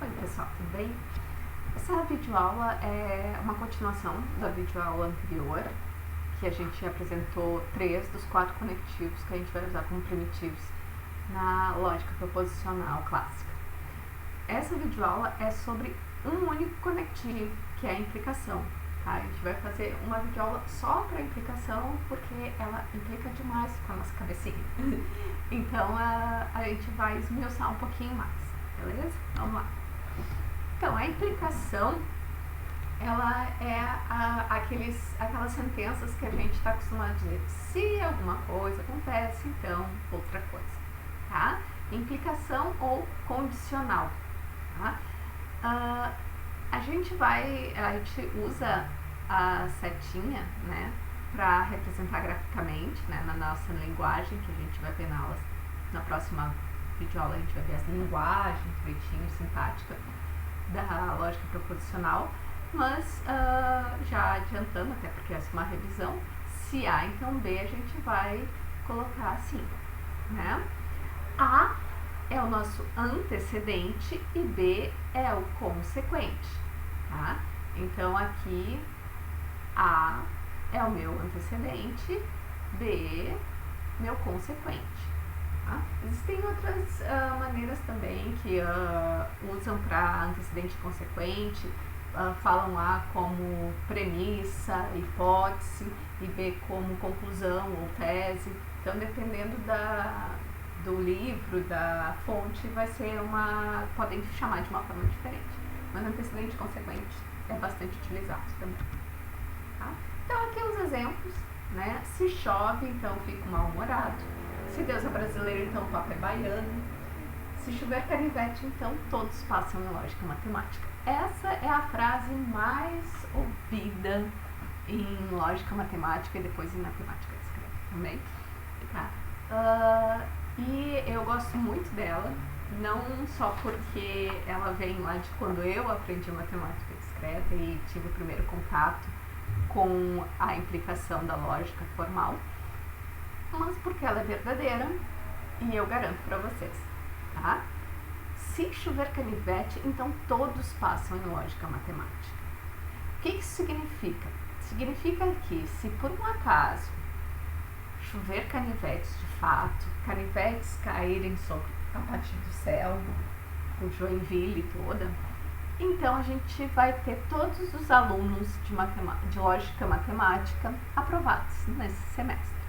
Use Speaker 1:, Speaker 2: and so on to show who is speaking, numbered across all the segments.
Speaker 1: Oi pessoal, tudo bem? Essa videoaula é uma continuação da videoaula anterior, que a gente apresentou 3 dos 4 conectivos que a gente vai usar como primitivos na lógica proposicional clássica. Essa videoaula é sobre um único conectivo, que é a implicação. Tá? A gente vai fazer uma videoaula só para implicação, porque ela implica demais com a nossa cabecinha. Então a gente vai esmiuçar um pouquinho mais, beleza? Vamos lá. Então, a implicação, ela é aquelas sentenças que a gente está acostumado a dizer: se alguma coisa acontece, então outra coisa, tá? Implicação ou condicional, tá? A gente usa a setinha, né, para representar graficamente, né, na nossa linguagem, que a gente vai ver na próxima videoaula. A gente vai ver as linguagens, direitinho, sintática da lógica proposicional, mas já adiantando, até porque essa é uma revisão, se A, então B, a gente vai colocar assim, né? A é o nosso antecedente e B é o consequente, tá? Então aqui A é o meu antecedente, B, meu consequente. Tá? Existem outras maneiras também que usam para antecedente e consequente, falam A como premissa, hipótese, e B como conclusão ou tese. Então, dependendo do livro, da fonte, podem chamar de uma forma diferente. Mas antecedente e consequente é bastante utilizado também. Tá? Então, aqui os exemplos, né? Se chove, então fico mal-humorado. Se Deus é brasileiro, então o Papa é baiano. Se chover canivete, então todos passam em lógica matemática. Essa é a frase mais ouvida em lógica matemática e depois em matemática discreta também. Tá? E eu gosto muito dela, não só porque ela vem lá de quando eu aprendi matemática discreta e tive o primeiro contato com a implicação da lógica formal, mas porque ela é verdadeira e eu garanto para vocês, tá? Se chover canivete, então todos passam em lógica matemática. O que isso significa? Significa que, se por um acaso chover canivetes de fato, canivetes caírem sobre a parte do céu, o Joinville toda, então a gente vai ter todos os alunos de lógica matemática aprovados nesse semestre.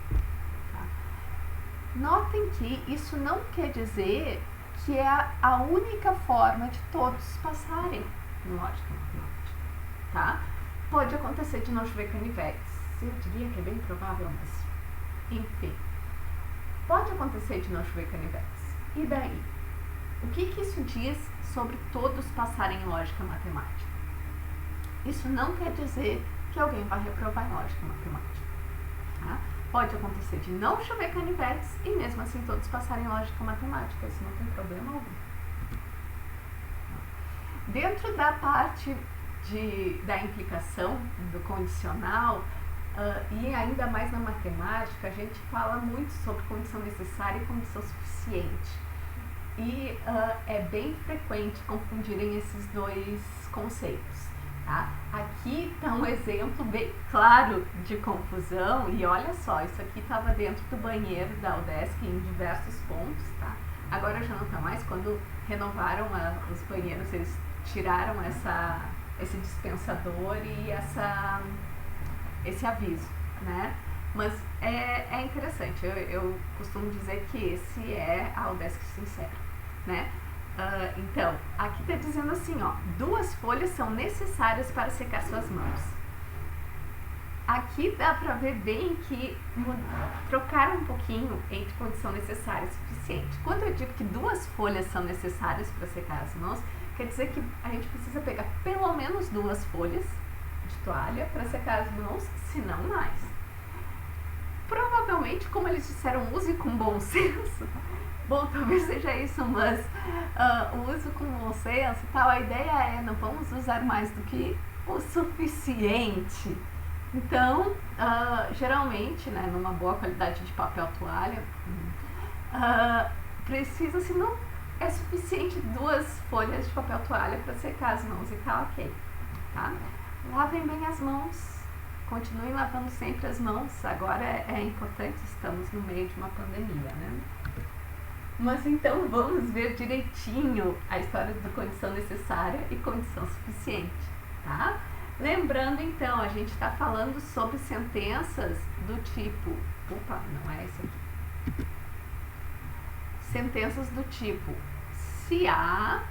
Speaker 1: Notem que isso não quer dizer que é a única forma de todos passarem em lógica matemática, tá? Pode acontecer de não chover canivetes, eu diria que é bem provável, mas enfim. Pode acontecer de não chover canivetes. E daí? O que isso diz sobre todos passarem em lógica matemática? Isso não quer dizer que alguém vai reprovar em lógica matemática, tá? Pode acontecer de não chover canivetes e mesmo assim todos passarem em lógica matemática, isso não tem problema algum. Dentro da parte da implicação, do condicional, e ainda mais na matemática, a gente fala muito sobre condição necessária e condição suficiente. E é bem frequente confundirem esses dois conceitos. Tá? Aqui está um exemplo bem claro de confusão, e olha só, isso aqui estava dentro do banheiro da UDESC em diversos pontos, tá? Agora já não está mais. Quando renovaram os banheiros, eles tiraram esse dispensador e esse aviso, né? Mas é interessante, eu costumo dizer que esse é a UDESC sincera, né? Então, aqui está dizendo assim, ó, 2 folhas são necessárias para secar suas mãos. Aqui dá para ver bem que trocaram um pouquinho entre condição necessária e suficiente. Quando eu digo que 2 folhas são necessárias para secar as mãos, quer dizer que a gente precisa pegar pelo menos 2 folhas de toalha para secar as mãos, se não mais. Provavelmente, como eles disseram, use com bom senso. Bom, talvez seja isso, mas o uso com bom senso e tal, a ideia é: não vamos usar mais do que o suficiente. Então, geralmente, né, numa boa qualidade de papel toalha, precisa-se é suficiente 2 folhas de papel toalha para secar as mãos e tá ok, tá? Lavem bem as mãos, continuem lavando sempre as mãos, agora é importante, estamos no meio de uma pandemia, né? Mas então vamos ver direitinho a história de condição necessária e condição suficiente, tá? Lembrando então, a gente está falando sobre sentenças do tipo, opa, não é esse aqui. Sentenças do tipo, se A,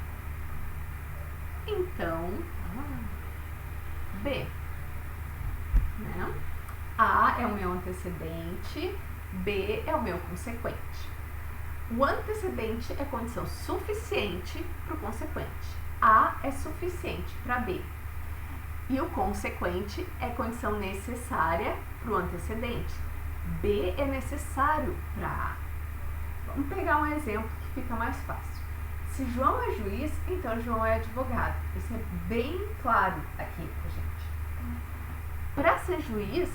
Speaker 1: então B, né? A é o meu antecedente, B é o meu consequente. O antecedente é condição suficiente para o consequente. A é suficiente para B. E o consequente é condição necessária para o antecedente. B é necessário para A. Vamos pegar um exemplo que fica mais fácil. Se João é juiz, então João é advogado. Isso é bem claro aqui pra gente. Para ser juiz,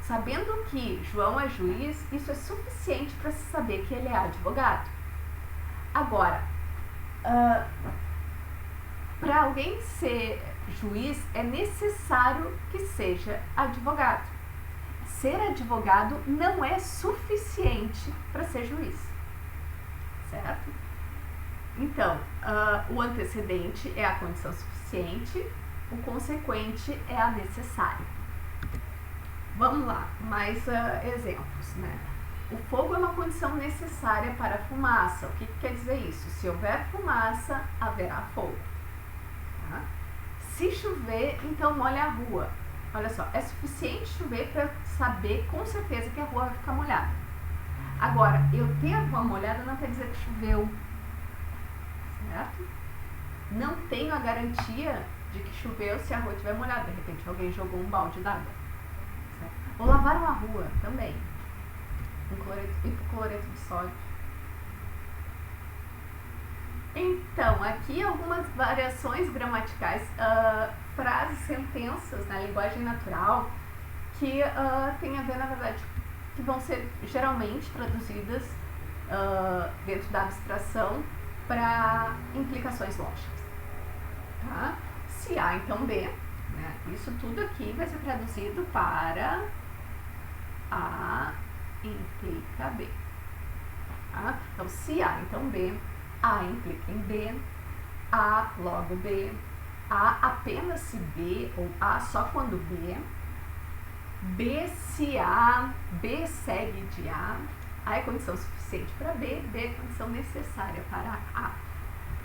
Speaker 1: sabendo que João é juiz, isso é suficiente para se saber que ele é advogado. Agora, para alguém ser juiz, é necessário que seja advogado. Ser advogado não é suficiente para ser juiz, certo? Então, o antecedente é a condição suficiente, o consequente é a necessária. Vamos lá, mais exemplos, né? O fogo é uma condição necessária para a fumaça. O que quer dizer isso? Se houver fumaça, haverá fogo. Tá? Se chover, então molha a rua. Olha só, é suficiente chover para saber com certeza que a rua vai ficar molhada. Agora, eu ter a rua molhada não quer dizer que choveu, certo? Não tenho a garantia de que choveu se a rua estiver molhada. De repente alguém jogou um balde d'água. Ou lavaram a rua também, hipocloreto de sódio. Então, aqui algumas variações gramaticais, frases, sentenças na linguagem natural que tem a ver, na verdade, que vão ser geralmente traduzidas dentro da abstração para implicações lógicas. Tá? Se A, então B, né? Isso tudo aqui vai ser traduzido para A implica B. Tá? Então, se A, então B, A implica em B, A logo B, A apenas se B, ou A só quando B, B se A, B segue de A é condição suficiente para B, B é condição necessária para A.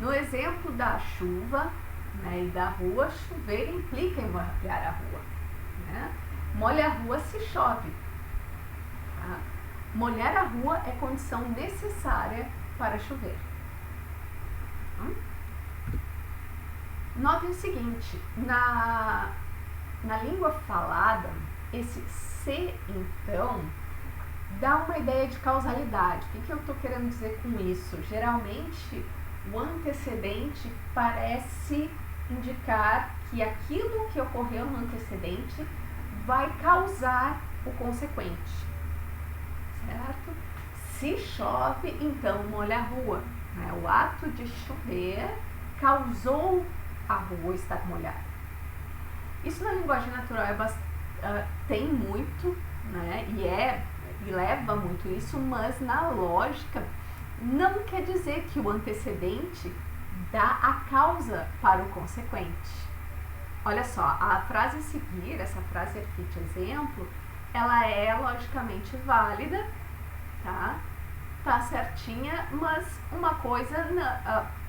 Speaker 1: No exemplo da chuva, né, e da rua, chover implica em molhar a rua. Né? Molha a rua se chove. Tá? Molhar a rua é condição necessária para chover. Note o seguinte, na língua falada, esse se, então, dá uma ideia de causalidade. O que eu estou querendo dizer com isso? Geralmente, o antecedente parece indicar que aquilo que ocorreu no antecedente vai causar o consequente, certo? Se chove, então molha a rua. Né? O ato de chover causou a rua estar molhada. Isso na linguagem natural tem muito, né? E leva muito isso, mas na lógica não quer dizer que o antecedente dá a causa para o consequente. Olha só, a frase a seguir, essa frase aqui de exemplo, ela é logicamente válida, tá? Tá certinha, mas uma coisa,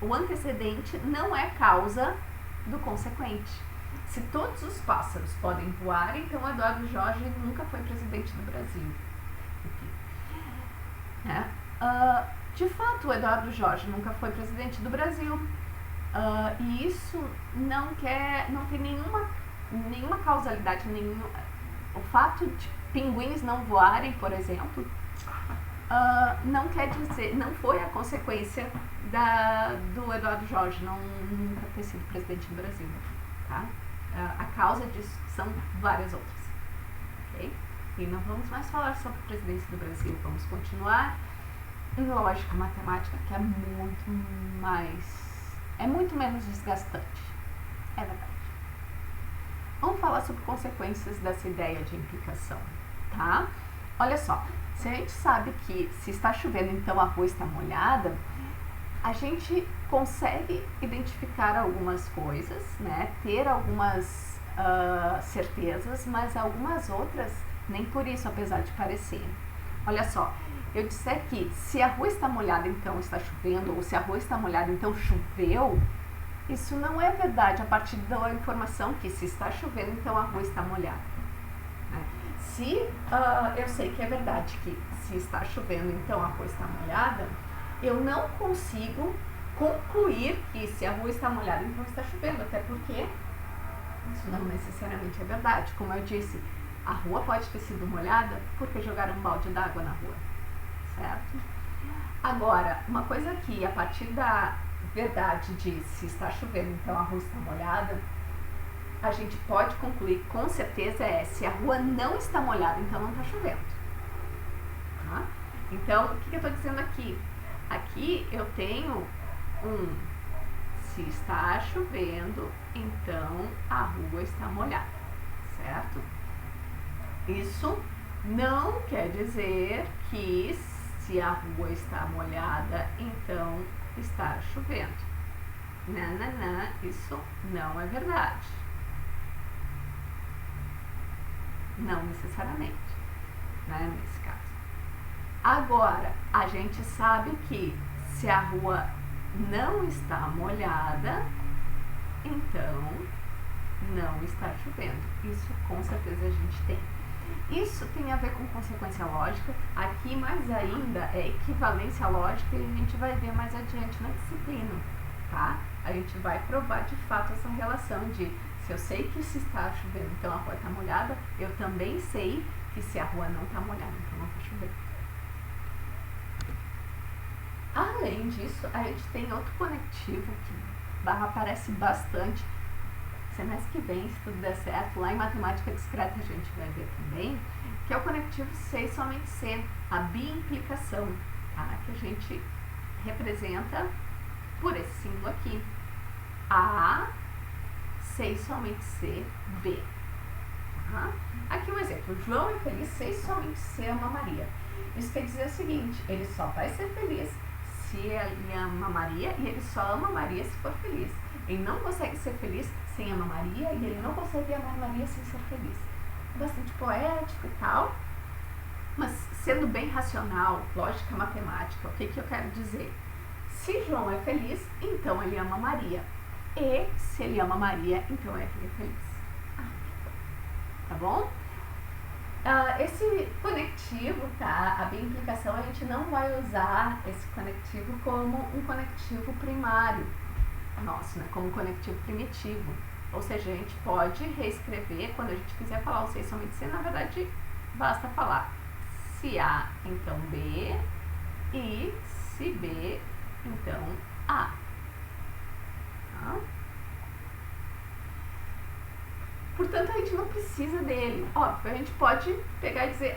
Speaker 1: o antecedente não é causa do consequente. Se todos os pássaros podem voar, então Eduardo Jorge nunca foi presidente do Brasil. De fato, o Eduardo Jorge nunca foi presidente do Brasil. E isso não tem nenhuma causalidade, o fato de pinguins não voarem, por exemplo, não quer dizer, não foi a consequência do Eduardo Jorge nunca ter sido presidente do Brasil, tá? A causa disso são várias outras, ok? E não vamos mais falar sobre a presidência do Brasil, vamos continuar em lógica matemática que é muito menos desgastante. É verdade. Vamos falar sobre consequências dessa ideia de implicação, tá? Olha só, se a gente sabe que se está chovendo, então a rua está molhada, a gente consegue identificar algumas coisas, né? Ter algumas certezas, mas algumas outras nem por isso, apesar de parecer. Olha só, eu disser que se a rua está molhada, então está chovendo, ou se a rua está molhada, então choveu, isso não é verdade a partir da informação que se está chovendo, então a rua está molhada. Se eu sei que é verdade que se está chovendo, então a rua está molhada, eu não consigo concluir que se a rua está molhada, então está chovendo, até porque isso não necessariamente é verdade. Como eu disse, a rua pode ter sido molhada porque jogaram um balde d'água na rua, certo? Agora, uma coisa que a partir da verdade de se está chovendo, então a rua está molhada, a gente pode concluir com certeza se a rua não está molhada, então não está chovendo. Tá? Então, o que eu estou dizendo aqui? Aqui eu tenho se está chovendo, então a rua está molhada, certo? Isso não quer dizer que se a rua está molhada, então está chovendo. Não, isso não é verdade. Não necessariamente, né, nesse caso. Agora, a gente sabe que se a rua não está molhada, então não está chovendo. Isso com certeza a gente tem. Isso tem a ver com consequência lógica. Aqui mais ainda é equivalência lógica e a gente vai ver mais adiante na disciplina, tá? A gente vai provar de fato essa relação de se eu sei que se está chovendo, então a rua está molhada, eu também sei que se a rua não está molhada, então não está chovendo. Além disso, a gente tem outro conectivo que aparece bastante. Semestre que vem, se tudo der certo, lá em matemática discreta a gente vai ver também, que é o conectivo C e somente C, a biimplicação, tá? Que a gente representa por esse símbolo aqui. A, C e somente C, B. Tá? Aqui um exemplo, João é feliz, C e somente C ama Maria. Isso quer dizer o seguinte, ele só vai ser feliz se ele ama Maria e ele só ama Maria se for feliz. Ele não consegue ser feliz sem amar Maria e ele não consegue amar Maria sem ser feliz. Bastante poético e tal, mas sendo bem racional, lógica matemática, o que eu quero dizer? Se João é feliz, então ele ama Maria. E se ele ama Maria, então ele é feliz. Tá bom? Esse conectivo, tá? A biimplicação, a gente não vai usar esse conectivo como um conectivo primário nosso, né? Como um conectivo primitivo. Ou seja, a gente pode reescrever quando a gente quiser falar o C e somente C, na verdade, basta falar se A, então B, e se B, então A. Tá? Portanto, a gente não precisa dele. Óbvio, a gente pode pegar e dizer,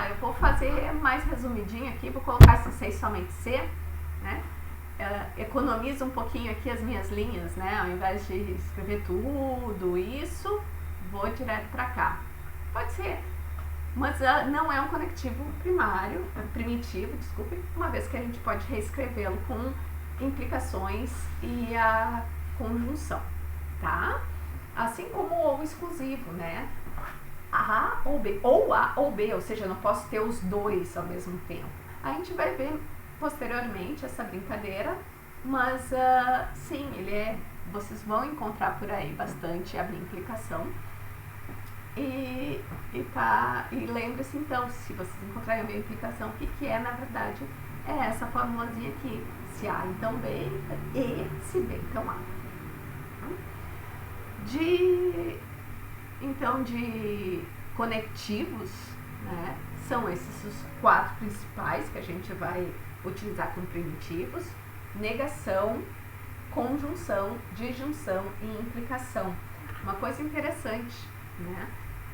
Speaker 1: eu vou fazer mais resumidinho aqui, vou colocar esse C e somente C, né? Economizo um pouquinho aqui as minhas linhas, né? Ao invés de escrever tudo isso, vou direto para cá. Pode ser, mas não é um conectivo primitivo, uma vez que a gente pode reescrevê-lo com implicações e a conjunção, tá? Assim como o ou exclusivo, né? A ou B, ou A ou B, ou seja, eu não posso ter os dois ao mesmo tempo. A gente vai ver posteriormente essa brincadeira, mas sim, vocês vão encontrar por aí bastante a biimplicação. E lembre-se então, se vocês encontrarem a biimplicação, o que é na verdade? É essa formulazinha aqui, se A então B, e se B então A. De conectivos, né, são esses os 4 principais que a gente vai utilizar como primitivos: negação, conjunção, disjunção e implicação. Uma coisa interessante, né?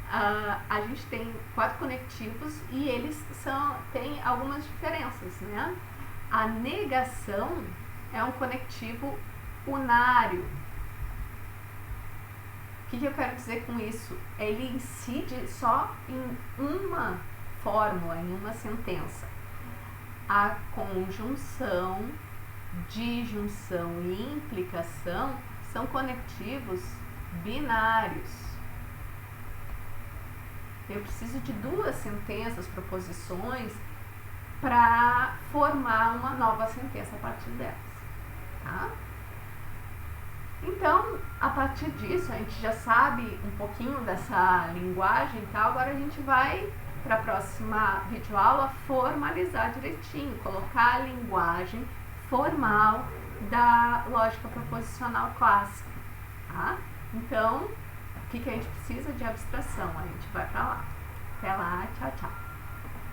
Speaker 1: A gente tem 4 conectivos e eles têm algumas diferenças, né? A negação é um conectivo unário. O que eu quero dizer com isso? Ele incide só em uma fórmula, em uma sentença. A conjunção, disjunção e implicação são conectivos binários. Eu preciso de duas sentenças, proposições, para formar uma nova sentença a partir delas. Tá? Então, a partir disso, a gente já sabe um pouquinho dessa linguagem e tal, agora a gente vai, para a próxima videoaula, formalizar direitinho, colocar a linguagem formal da lógica proposicional clássica. Tá? Então, o que a gente precisa de abstração? A gente vai para lá. Até lá, tchau, tchau.